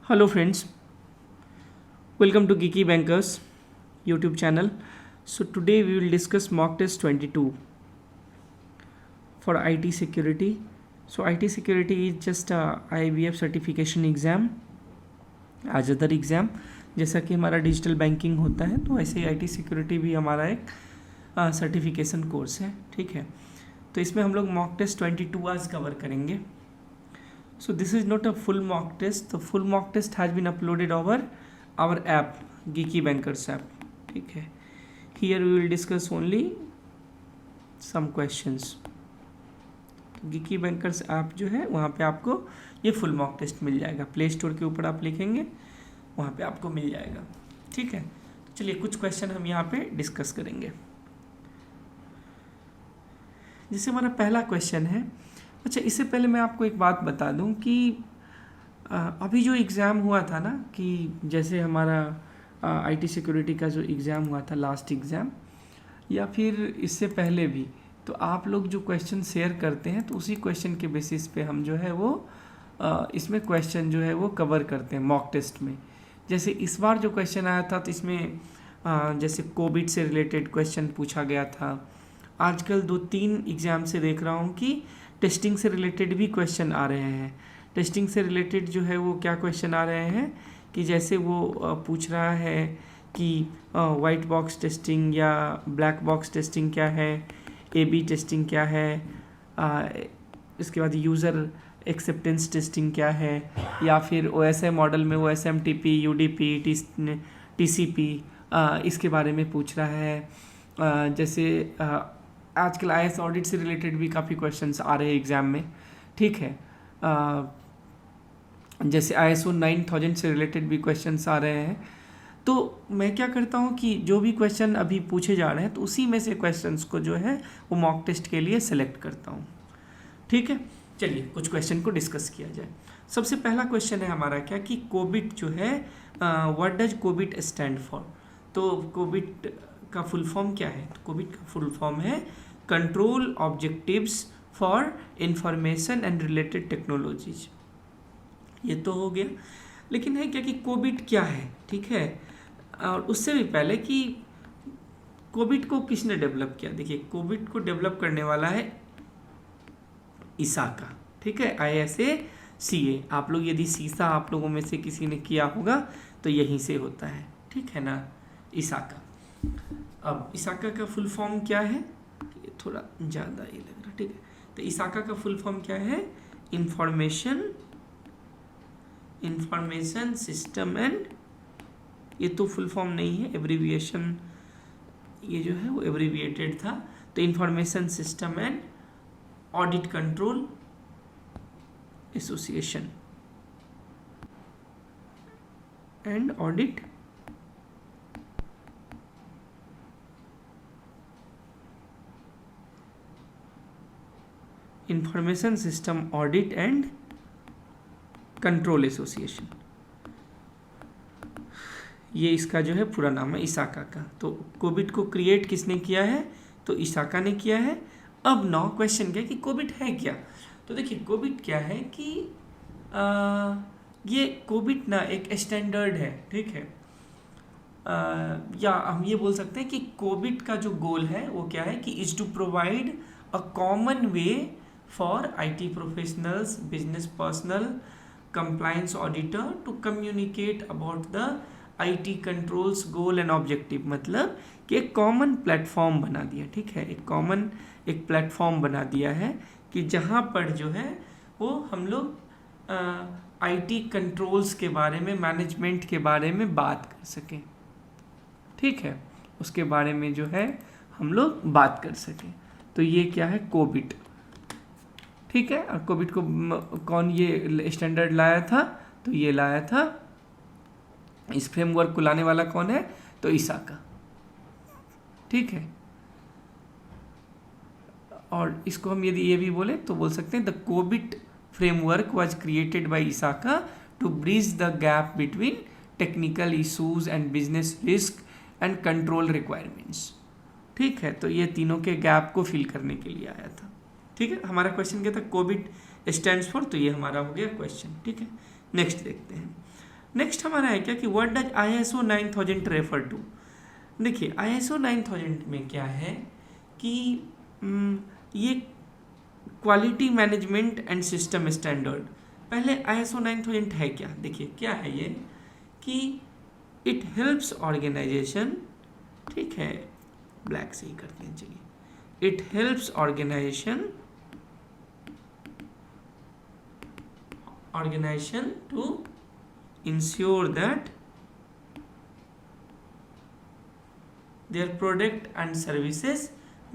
Hello friends, welcome to Geeky Bankers YouTube channel. So today we will discuss mock test 22 for IT security. So IT security is just a IBF certification exam as other exam. जैसा कि हमारा digital banking होता है तो ऐसे ही IT security भी हमारा एक सर्टिफिकेशन कोर्स है, ठीक है। तो इसमें हम लोग मॉक टेस्ट 22 आज कवर करेंगे. So this is not a full mock test. The full mock test has been uploaded over our app, Geeky Bankers app. ठीक है. Here we will discuss only some questions. Geeky Bankers app जो है वहाँ पे आपको ये full mock test मिल जाएगा. Play store के ऊपर आप लिखेंगे वहाँ पे आपको मिल जाएगा. ठीक है. तो चलिए कुछ क्वेश्चन हम यहाँ पे डिस्कस करेंगे. जैसे हमारा पहला क्वेश्चन है. अच्छा, इससे पहले मैं आपको एक बात बता दूं कि अभी जो एग्ज़ाम हुआ था ना, कि जैसे हमारा आईटी सिक्योरिटी का जो एग्ज़ाम हुआ था, लास्ट एग्ज़ाम, या फिर इससे पहले भी, तो आप लोग जो क्वेश्चन शेयर करते हैं तो उसी क्वेश्चन के बेसिस पे हम जो है वो इसमें क्वेश्चन जो है वो कवर करते हैं मॉक टेस्ट में. जैसे इस बार जो क्वेश्चन आया था तो इसमें जैसे कोविड से रिलेटेड क्वेश्चन पूछा गया था. आजकल 2-3 एग्ज़ाम से देख रहा हूँ कि टेस्टिंग से रिलेटेड भी क्वेश्चन आ रहे हैं. टेस्टिंग से रिलेटेड जो है वो क्या क्वेश्चन आ रहे हैं कि जैसे वो पूछ रहा है कि वाइट बॉक्स टेस्टिंग या ब्लैक बॉक्स टेस्टिंग क्या है, एबी टेस्टिंग क्या है, इसके बाद यूज़र एक्सेप्टेंस टेस्टिंग क्या है, या फिर ओएसएम मॉडल में ओएसएमटीपी, यूडीपी, टीसीपी, इसके बारे में पूछ रहा है. जैसे आजकल आईएएस ऑडिट से रिलेटेड भी काफ़ी क्वेश्चंस आ रहे हैं एग्ज़ाम में, ठीक है. जैसे ISO 9000 से रिलेटेड भी क्वेश्चंस आ रहे हैं. तो मैं क्या करता हूँ कि जो भी क्वेश्चन अभी पूछे जा रहे हैं तो उसी में से क्वेश्चंस को जो है वो मॉक टेस्ट के लिए सेलेक्ट करता हूँ, ठीक है. चलिए कुछ क्वेश्चन को डिस्कस किया जाए. सबसे पहला क्वेश्चन है हमारा क्या कि कोविड जो है, what does Covid stand for. तो कोविड का फुल फॉर्म क्या है. तो कोविड का फुल फॉर्म है control objectives for information and related technologies. ये तो हो गया. लेकिन है क्या कि कोविड क्या है, ठीक है. और उससे भी पहले कि कोविड को किसने डेवलप किया. देखिए, कोविड को डेवलप करने वाला है इसाका, ठीक है, ISACA. आप लोग यदि सीसा आप लोगों में से किसी ने किया होगा तो यहीं से होता है, ठीक है ना, इसाका. अब इसाका का फुल फॉर्म क्या है, ये थोड़ा ज़्यादा ही लग रहा है, ठीक है. तो इसाका का फुल फॉर्म क्या है, इंफॉर्मेशन सिस्टम एंड, ये तो फुल फॉर्म नहीं है, एब्रीविएशन, ये जो है वो एब्रीविएटेड था. तो information system and audit control association and audit information system audit and control association, ये इसका जो है पूरा नाम है इसाका का. तो कोविड को क्रिएट किसने किया है, तो इसाका ने किया है. अब नौ क्वेश्चन क्या कि कोविड है क्या. तो देखिए कोविड क्या है कि ये कोविड ना एक स्टैंडर्ड है, ठीक है. या हम ये बोल सकते हैं कि कोविड का जो गोल है वो क्या है कि is to provide a common way for IT professionals, business personnel, compliance auditor to communicate about the IT controls, goal and objective. मतलब कि एक कॉमन प्लेटफॉर्म बना दिया, ठीक है. एक प्लेटफॉर्म बना दिया है कि जहाँ पर जो है वो हम लोग IT कंट्रोल्स के बारे में, मैनेजमेंट के बारे में बात कर सकें, ठीक है. उसके बारे में जो है हम लोग बात कर सकें. तो ये क्या है, कोविड, ठीक है. और कोविड को कौन ये स्टैंडर्ड लाया था, तो ये लाया था, इस फ्रेमवर्क को लाने वाला कौन है, तो इसाका, ठीक है. और इसको हम यदि ये भी बोले तो बोल सकते हैं द कोविड framework was created by ISACA to bridge the gap between technical issues and business risk and control requirements, ठीक है. तो ये तीनों के गैप को फिल करने के लिए आया था, ठीक है. हमारा क्वेश्चन क्या था, कोविड स्टैंड्स फॉर, तो ये हमारा हो गया क्वेश्चन, ठीक है. नेक्स्ट देखते हैं. नेक्स्ट हमारा है क्या कि what does ISO 9000 refer to. देखिए ISO 9000 में क्या है कि ये quality management and system standard. पहले ISO 9000 है क्या, देखिए क्या है ये कि इट हेल्प्स ऑर्गेनाइजेशन, ठीक है ब्लैक से ही करते हैं चलिए, it helps organisation to ensure that their product and services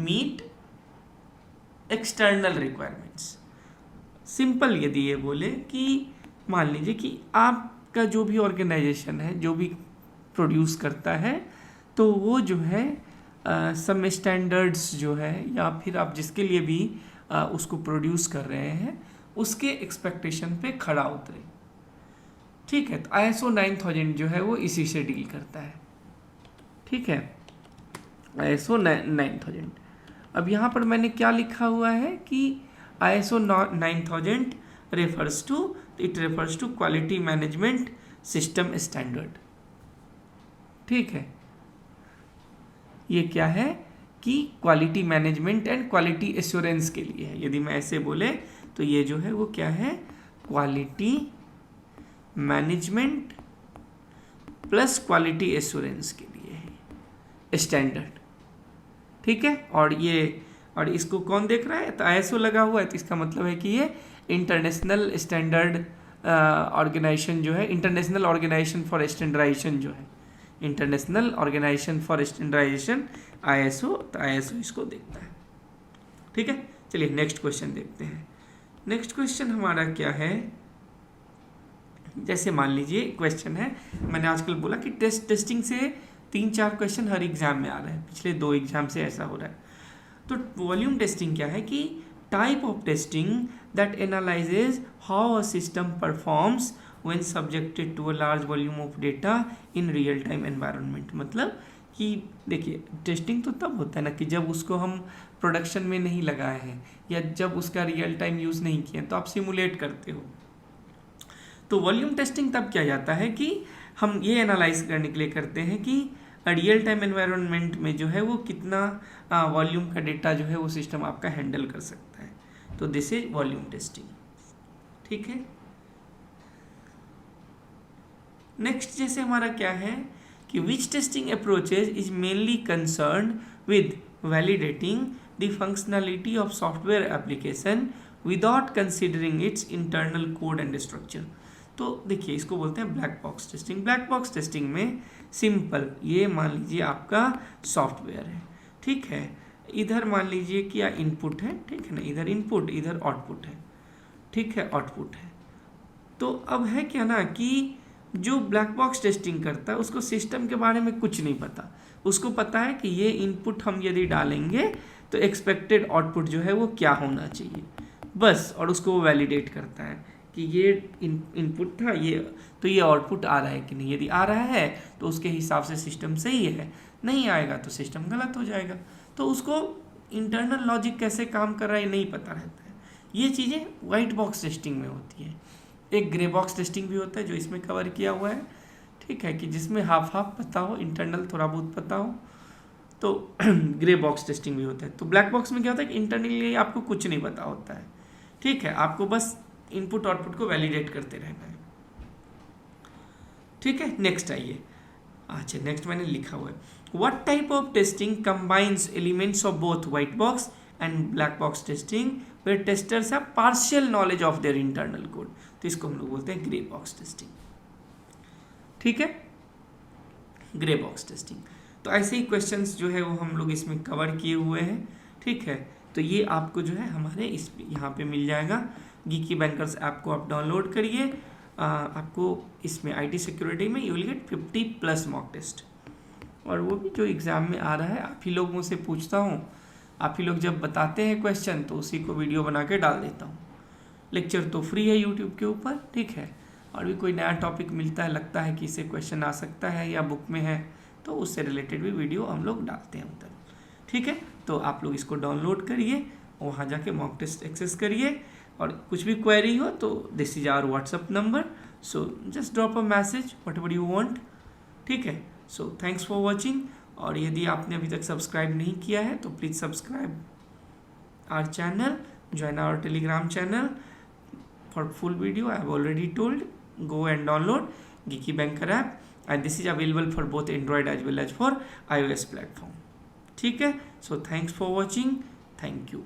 meet external requirements। Simple यदि ये बोले कि मान लीजिए कि आपका जो भी ऑर्गेनाइजेशन है, जो भी प्रोड्यूस करता है, तो वो जो है सम स्टैंडर्ड्स जो है या फिर आप जिसके लिए भी उसको प्रोड्यूस कर रहे हैं उसके एक्सपेक्टेशन पे खड़ा उतरे, ठीक है। तो ISO 9000 जो है वो इसी से डील करता है, ठीक है, ISO 9000। अब यहाँ पर मैंने क्या लिखा हुआ है कि ISO 9000 refers to quality management system standard, ठीक है। ये क्या है कि quality management and quality assurance के लिए है। यदि मैं ऐसे बोले तो ये जो है वो क्या है, quality management plus quality assurance के लिए है स्टैंडर्ड, ठीक है। और इसको कौन देख रहा है, तो ISO लगा हुआ है, तो इसका मतलब है कि ये इंटरनेशनल स्टैंडर्ड ऑर्गेनाइजेशन जो है, इंटरनेशनल ऑर्गेनाइजेशन फॉर स्टैंडर्डाइजेशन जो है, international organisation for standardisation ISO, तो ISO इसको देखता है, ठीक है। चलिए नेक्स्ट क्वेश्चन देखते हैं। नेक्स्ट क्वेश्चन हमारा क्या है, जैसे मान लीजिए क्वेश्चन है, मैंने आजकल बोला कि टेस्टिंग से 3-4 क्वेश्चन हर एग्जाम में आ रहे हैं, पिछले 2 एग्जाम से ऐसा हो रहा है। तो वॉल्यूम टेस्टिंग क्या है कि type of testing that analyses how a system performs when subjected to a large volume of data in real time environment. मतलब कि देखिए टेस्टिंग तो तब होता है ना कि जब उसको हम प्रोडक्शन में नहीं लगाए हैं या जब उसका रियल टाइम यूज़ नहीं किया, तो आप सिमुलेट करते हो। तो वॉल्यूम टेस्टिंग तब किया जाता है कि हम ये एनालाइज करने के लिए करते हैं कि रियल टाइम एनवायरनमेंट में जो है वो कितना वॉल्यूम का डेटा जो है वो सिस्टम आपका हैंडल कर सकता है। तो दिस इज वॉल्यूम टेस्टिंग, ठीक है। नेक्स्ट जैसे हमारा क्या है कि which testing approaches is mainly concern with validating the functionality of software application without considering its internal code and structure. तो देखिए इसको बोलते हैं black box testing. Black box testing में सिंपल, ये मान लीजिए आपका सॉफ्टवेयर है, ठीक है, इधर मान लीजिए कि इनपुट है, ठीक है ना, इधर इनपुट इधर आउटपुट है, ठीक है, आउटपुट है। तो अब है क्या ना कि जो ब्लैक बॉक्स टेस्टिंग करता है उसको सिस्टम के बारे में कुछ नहीं पता, उसको पता है कि ये इनपुट हम यदि डालेंगे तो एक्सपेक्टेड आउटपुट जो है वो क्या होना चाहिए, बस, और उसको वो वैलिडेट करता है कि ये इनपुट था, ये तो ये आउटपुट आ रहा है कि नहीं। यदि आ रहा है तो उसके हिसाब से सिस्टम सही है, नहीं आएगा तो सिस्टम गलत हो जाएगा। तो उसको इंटरनल लॉजिक कैसे काम कर रहा है नहीं पता रहता है। ये चीज़ें वाइट बॉक्स टेस्टिंग में होती है। एक ग्रे बॉक्स टेस्टिंग भी होता है जो इसमें कवर किया हुआ है, ठीक है, कि जिसमें हाफ पता हो, इंटरनल थोड़ा बहुत पता हो, तो ग्रे बॉक्स टेस्टिंग भी होता है। तो ब्लैक बॉक्स में क्या होता है कि इंटरनली आपको कुछ नहीं पता होता है, ठीक है, आपको बस इनपुट आउटपुट को वैलिडेट करते रहना है, ठीक है। नेक्स्ट आइए, अच्छा नेक्स्ट मैंने लिखा हुआ है what type of testing combines elements of both white box and black box testing where testers have partial knowledge of their internal code. तो इसको हम लोग बोलते हैं ग्रे बॉक्स टेस्टिंग, ठीक है, ग्रे बॉक्स टेस्टिंग। तो ऐसे ही क्वेश्चंस जो है वो हम लोग इसमें कवर किए हुए हैं, ठीक है। तो ये आपको जो है हमारे इस यहाँ पे मिल जाएगा। गीकी बैंकर्स ऐप को आप डाउनलोड करिए, आपको इसमें IT सिक्योरिटी में you will get 50+ mock test, और वो भी जो एग्ज़ाम में आ रहा है आप ही लोगों से पूछता हूँ, आप ही लोग जब बताते हैं क्वेश्चन तो उसी को वीडियो बना के डाल देता हूँ। लेक्चर तो फ्री है यूट्यूब के ऊपर, ठीक है, और भी कोई नया टॉपिक मिलता है, लगता है कि इससे क्वेश्चन आ सकता है या बुक में है, तो उससे रिलेटेड भी वीडियो हम लोग डालते हैं उधर, ठीक है। तो आप लोग इसको डाउनलोड करिए, वहाँ जाके मॉक टेस्ट एक्सेस करिए, और कुछ भी क्वेरी हो तो this is our WhatsApp number, so just drop a message whatever you want, ठीक है। सो थैंक्स फॉर वॉचिंग, और यदि आपने अभी तक सब्सक्राइब नहीं किया है तो please subscribe our channel, join our telegram channel for full video. I have already told, go and download Geeky Banker app, and this is available for both Android as well as for iOS platform, ठीक है। So thanks for watching, thank you.